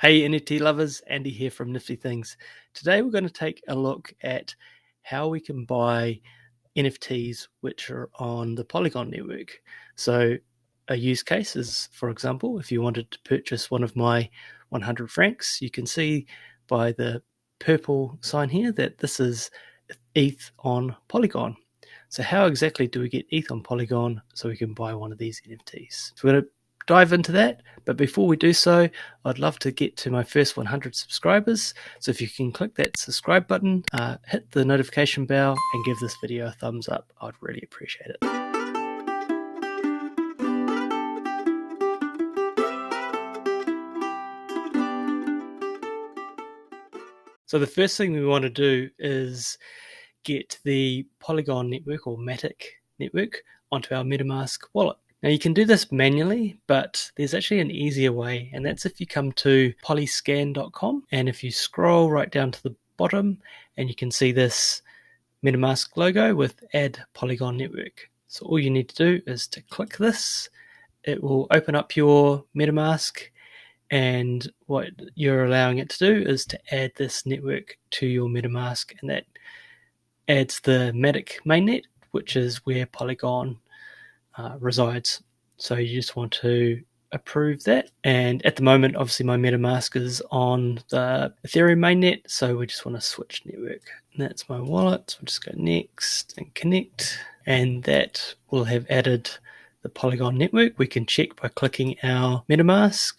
Hey NFT lovers, Andy here from Nifty Things. Today we're going to take a look at how we can buy NFTs which are on the Polygon network. So a use case is, for example, if you wanted to purchase one of my 100 francs, you can see by the purple sign here that this is ETH on Polygon. So how exactly do we get ETH on Polygon so we can buy one of these NFTs? So we're going to dive into that, but before we do so, I'd love to get to my first 100 subscribers. So if you can click that subscribe button, hit the notification bell, and give this video a thumbs up, I'd really appreciate it. So the first thing we want to do is get the Polygon network or Matic network onto our MetaMask wallet. Now you can do this manually, but there's actually an easier way, and that's if you come to polyscan.com, and if you scroll right down to the bottom, and you can see this MetaMask logo with Add Polygon Network. So all you need to do is to click this. It will open up your MetaMask, and what you're allowing it to do is to add this network to your MetaMask, and that adds the Matic mainnet, which is where Polygon resides. So you just want to approve that, and at the moment obviously my MetaMask is on the Ethereum mainnet, so we just want to switch network, and that's my wallet. So we'll just go next and connect, and that will have added the Polygon network. We can check by clicking our MetaMask,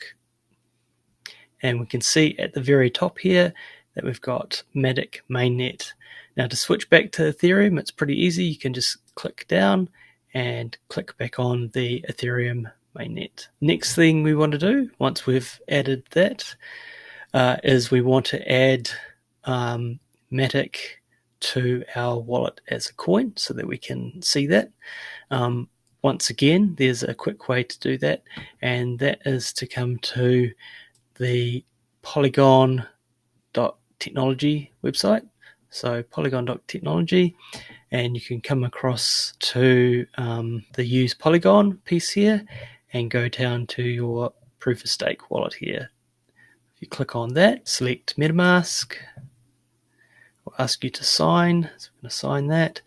and we can see at the very top here that we've got Matic mainnet. Now to switch back to Ethereum, it's pretty easy. You can just click down and click back on the Ethereum mainnet. Next thing we want to do, once we've added that, is we want to add Matic to our wallet as a coin so that we can see that. Once again, there's a quick way to do that, and that is to come to the Polygon.technology website. So Polygon.technology, and you can come across to the use Polygon piece here and go down to your proof of stake wallet here. If you click on that, select MetaMask, we'll ask you to sign. So we're going to sign that.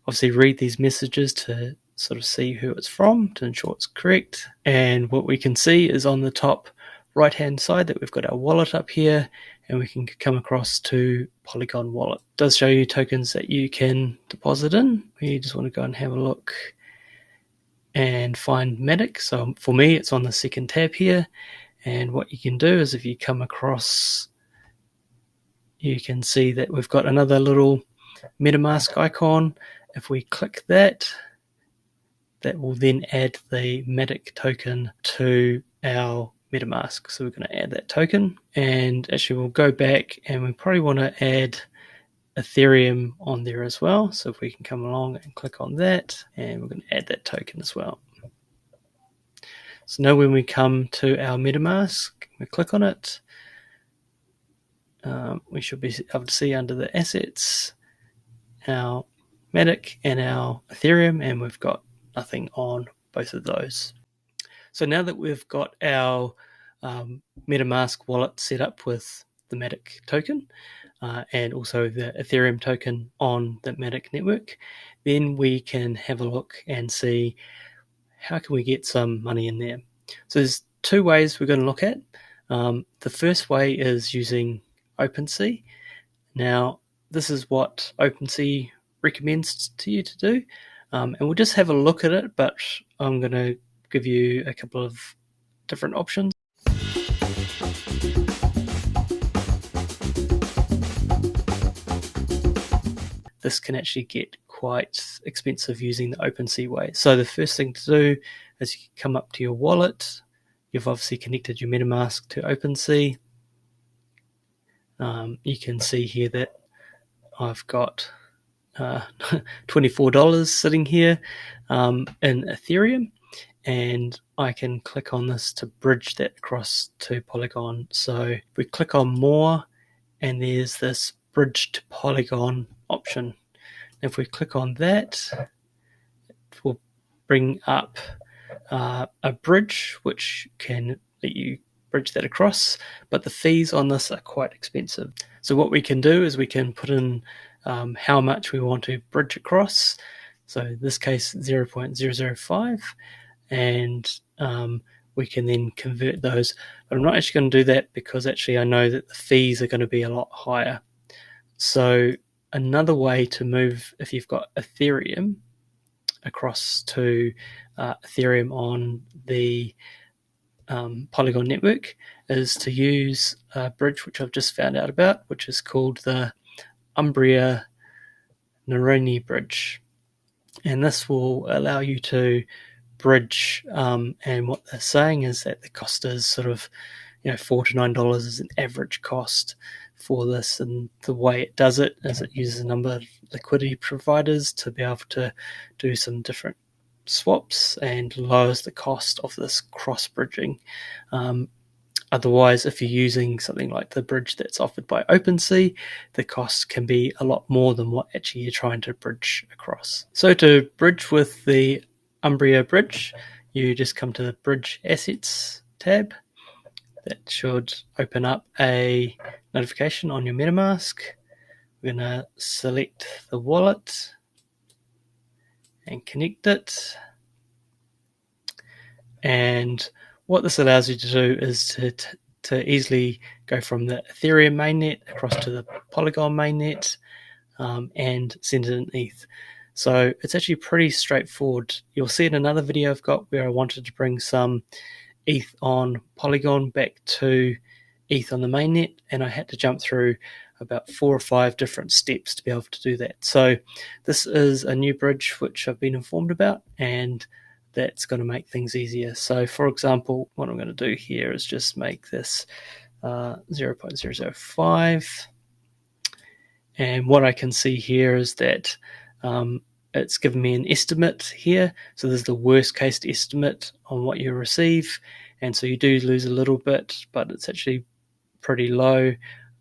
Obviously read these messages to sort of see who it's from to ensure it's correct. And what we can see is on the top right hand side that we've got our wallet up here, and we can come across to Polygon wallet. It does show you tokens that you can deposit in. You just want to go and have a look and find Matic. So for me, it's on the second tab here, and what you can do is if you come across, you can see that we've got another little MetaMask icon. If we click that, that will then add the Matic token to our MetaMask. So we're going to add that token, and actually we'll go back and we probably want to add Ethereum on there as well. So if we can come along and click on that, and we're going to add that token as well. So now when we come to our MetaMask, we click on it, we should be able to see under the assets our Matic and our Ethereum, and we've got nothing on both of those. So now that we've got our MetaMask wallet set up with the Matic token and also the Ethereum token on the Matic network, then we can have a look and see how can we get some money in there. So there's two ways we're going to look at. The first way is using OpenSea. Now this is what OpenSea recommends to you to do, and we'll just have a look at it, but I'm going to give you a couple of different options. This can actually get quite expensive using the OpenSea way. So the first thing to do is you come up to your wallet. You've obviously connected your MetaMask to OpenSea. You can see here that I've got $24 sitting here in Ethereum, and I can click on this to bridge that across to Polygon. So we click on more, and there's this bridge to Polygon option. If we click on that, it will bring up a bridge which can let you bridge that across, but the fees on this are quite expensive. So what we can do is we can put in how much we want to bridge across. So in this case 0.005, and we can then convert those. But I'm not actually going to do that because actually I know that the fees are going to be a lot higher. So another way to move, if you've got Ethereum across to Ethereum on the Polygon network, is to use a bridge which I've just found out about, which is called the Umbria Neroni bridge. And this will allow you to bridge, and what they're saying is that the cost is sort of $4 to $9 is an average cost for this, and the way it does it is it uses a number of liquidity providers to be able to do some different swaps and lowers the cost of this cross bridging. Otherwise, if you're using something like the bridge that's offered by OpenSea, the cost can be a lot more than what actually you're trying to bridge across. So to bridge with the Umbria bridge, you just come to the Bridge Assets tab. That should open up a notification on your MetaMask. We're going to select the wallet and connect it. And what this allows you to do is to easily go from the Ethereum mainnet across to the Polygon mainnet and send it in ETH. So it's actually pretty straightforward. You'll see in another video I've got where I wanted to bring some ETH on Polygon back to ETH on the mainnet, and I had to jump through about 4 or 5 different steps to be able to do that. So this is a new bridge which I've been informed about, and that's going to make things easier. So for example, what I'm going to do here is just make this 0.005, and what I can see here is that it's given me an estimate here. So there's the worst case estimate on what you receive, and so you do lose a little bit, but it's actually pretty low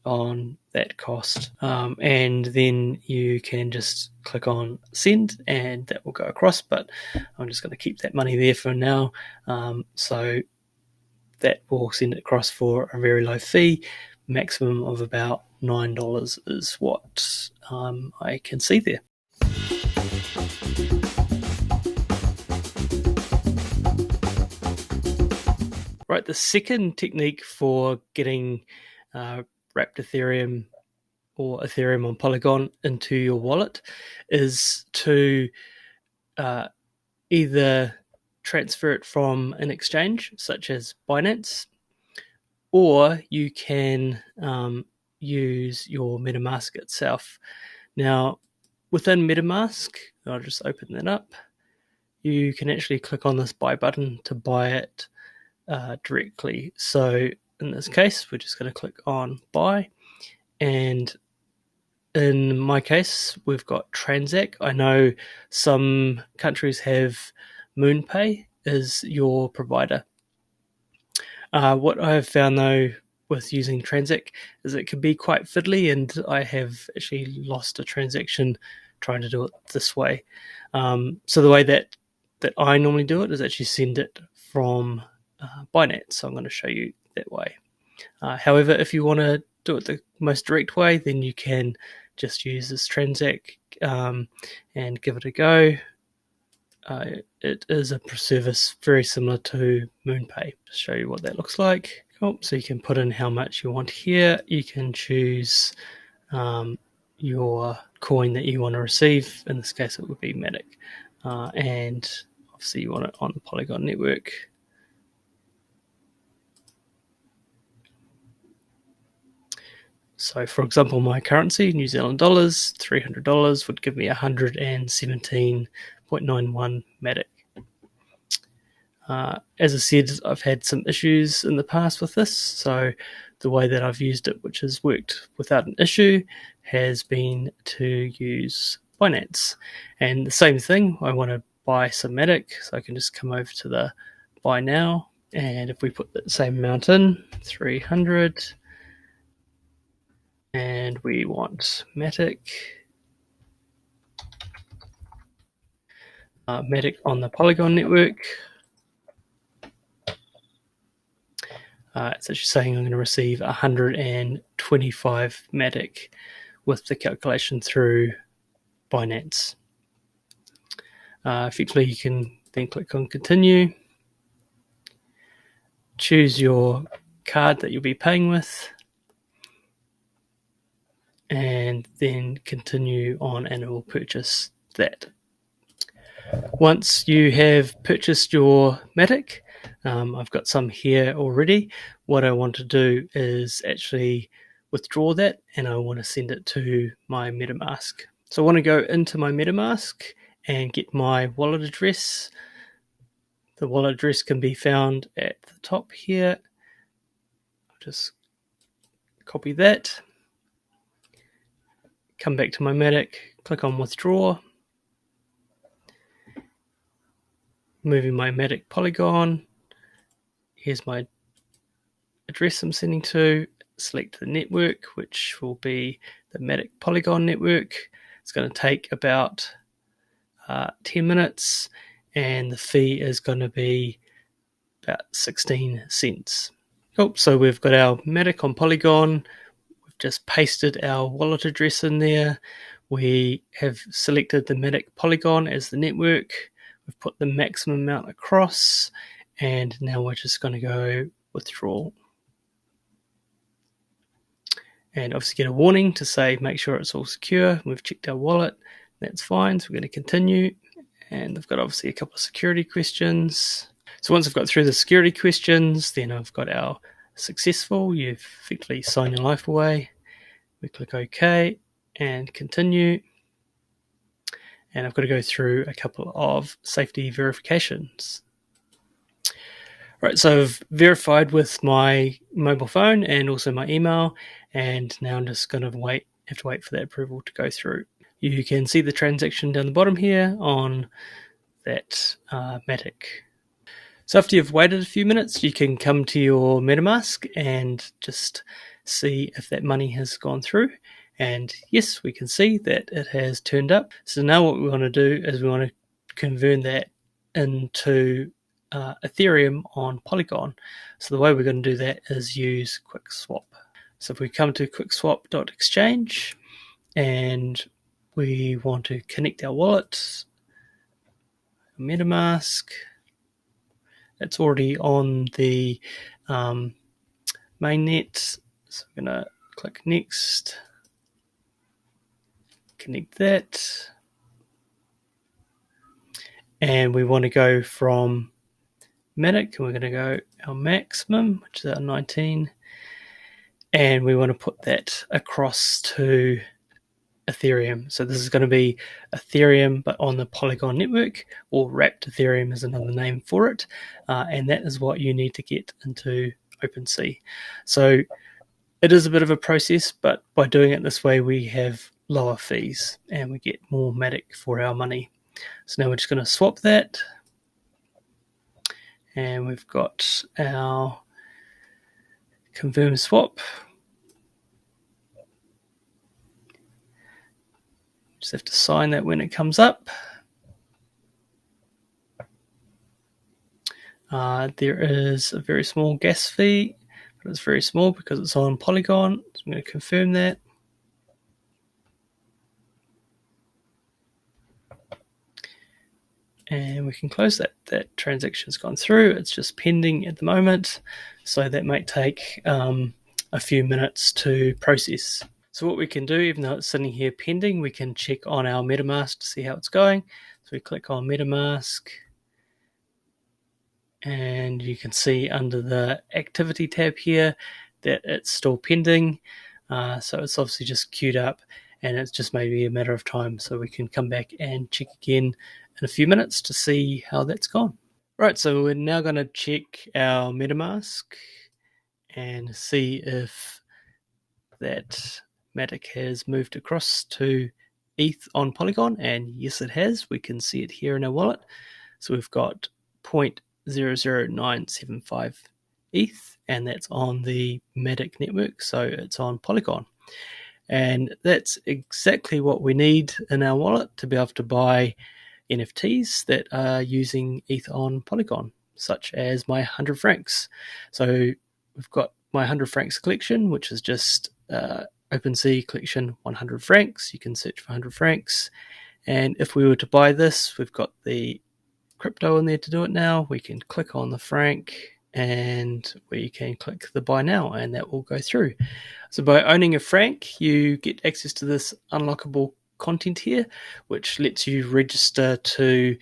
on that cost. And then you can just click on send and that will go across, but I'm just going to keep that money there for now. So that will send it across for a very low fee. Maximum of about $9 is what I can see there. Right, the second technique for getting wrapped Ethereum or Ethereum on Polygon into your wallet is to either transfer it from an exchange such as Binance, or you can use your MetaMask itself. Now, within MetaMask, I'll just open that up, you can actually click on this buy button to buy it directly. So in this case, we're just going to click on buy, and in my case, we've got Transact. I know some countries have MoonPay as your provider. What I've found though with using Transact is it can be quite fiddly, and I have actually lost a transaction trying to do it this way. So the way that I normally do it is actually send it from Binance. So I'm going to show you that way. However, if you want to do it the most direct way, then you can just use this Transact and give it a go. It is a service very similar to MoonPay. Just show you what that looks like. Cool. So you can put in how much you want here. You can choose your coin that you want to receive. In this case, it would be Matic. And obviously you want it on the Polygon network. So for example, my currency, New Zealand dollars, $300 would give me 117.91 Matic. As I said, I've had some issues in the past with this, so the way that I've used it, which has worked without an issue, has been to use Binance. And the same thing, I want to buy some Matic, so I can just come over to the buy now, and if we put the same amount in, 300, and we want Matic. Matic on the Polygon network. It's actually saying I'm going to receive 125 Matic with the calculation through Binance. Effectively, you can then click on continue, choose your card that you'll be paying with, and then continue on, and it will purchase that. Once you have purchased your Matic, I've got some here already. What I want to do is actually withdraw that, and I want to send it to my MetaMask. So I want to go into my MetaMask and get my wallet address. The wallet address can be found at the top here. I'll just copy that, come back to my Matic, click on withdraw, moving my Matic Polygon. Here's my address I'm sending to, select the network, which will be the Matic Polygon network. It's going to take about 10 minutes, and the fee is going to be about 16 cents. Cool, so we've got our Matic on Polygon. We've just pasted our wallet address in there. We have selected the Matic Polygon as the network. We've put the maximum amount across, and now we're just going to go withdraw. And obviously get a warning to say make sure it's all secure. We've checked our wallet, that's fine, so we're going to continue. And I've got obviously a couple of security questions. So once I've got through the security questions, then I've got our successful. You've effectively signed your life away. We click OK and continue. And I've got to go through a couple of safety verifications. Right, so I've verified with my mobile phone and also my email, and now I'm just going to have to wait for that approval to go through. You can see the transaction down the bottom here on that Matic. So after you've waited a few minutes, you can come to your MetaMask and just see if that money has gone through. And yes, we can see that it has turned up. So now what we want to do is we want to convert that into Ethereum on Polygon. So the way we're going to do that is use QuickSwap. So if we come to quickswap.exchange and we want to connect our wallet, MetaMask, it's already on the mainnet. So we're going to click next, connect that, and we want to go from Matic, and we're going to go our maximum, which is our 19, and we want to put that across to Ethereum. So this is going to be Ethereum, but on the Polygon network, or wrapped Ethereum is another name for it, and that is what you need to get into OpenSea. So it is a bit of a process, but by doing it this way, we have lower fees and we get more Matic for our money. So now we're just going to swap that. And we've got our confirm swap. Just have to sign that when it comes up. There is a very small gas fee, but it's very small because it's on Polygon. So I'm going to confirm that. And we can close that. That transaction's gone through. It's just pending at the moment, so that might take a few minutes to process. So what we can do, even though it's sitting here pending, we can check on our MetaMask to see how it's going. So we click on MetaMask, and you can see under the activity tab here that it's still pending. So it's obviously just queued up, and it's just maybe a matter of time, so we can come back and check again in a few minutes to see how that's gone. Right, so we're now going to check our MetaMask and see if that Matic has moved across to ETH on Polygon, and yes it has. We can see it here in our wallet. So we've got 0.00975 ETH, and that's on the Matic network, so it's on Polygon. And that's exactly what we need in our wallet to be able to buy NFTs that are using ETH on Polygon, such as my 100 francs. So we've got my 100 francs collection, which is just OpenSea collection 100 francs. You can search for 100 francs. And if we were to buy this, we've got the crypto in there to do it now. We can click on the franc and we can click the buy now, and that will go through. So by owning a franc, you get access to this unlockable content here, which lets you register to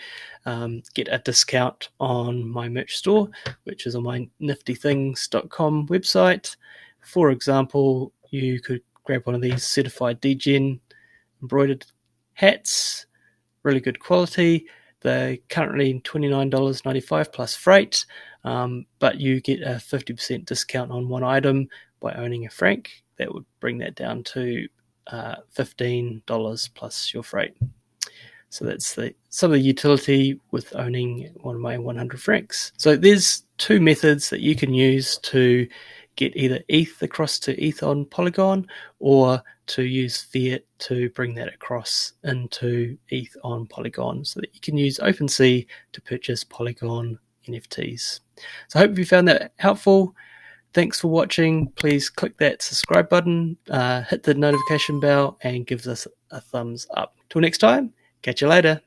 get a discount on my merch store, which is on my niftythings.com website. For example, you could grab one of these certified degen embroidered hats, really good quality. They're currently $29.95 plus freight, but you get a 50% discount on one item by owning a franc. That would bring that down to $15 plus your freight. So that's some of the utility with owning one of my 100 francs. So there's two methods that you can use to get either ETH across to ETH on Polygon, or to use fiat to bring that across into ETH on Polygon, so that you can use OpenSea to purchase Polygon NFTs. So I hope you found that helpful. Thanks for watching. Please click that subscribe button, hit the notification bell, and give us a thumbs up. Till next time, catch you later.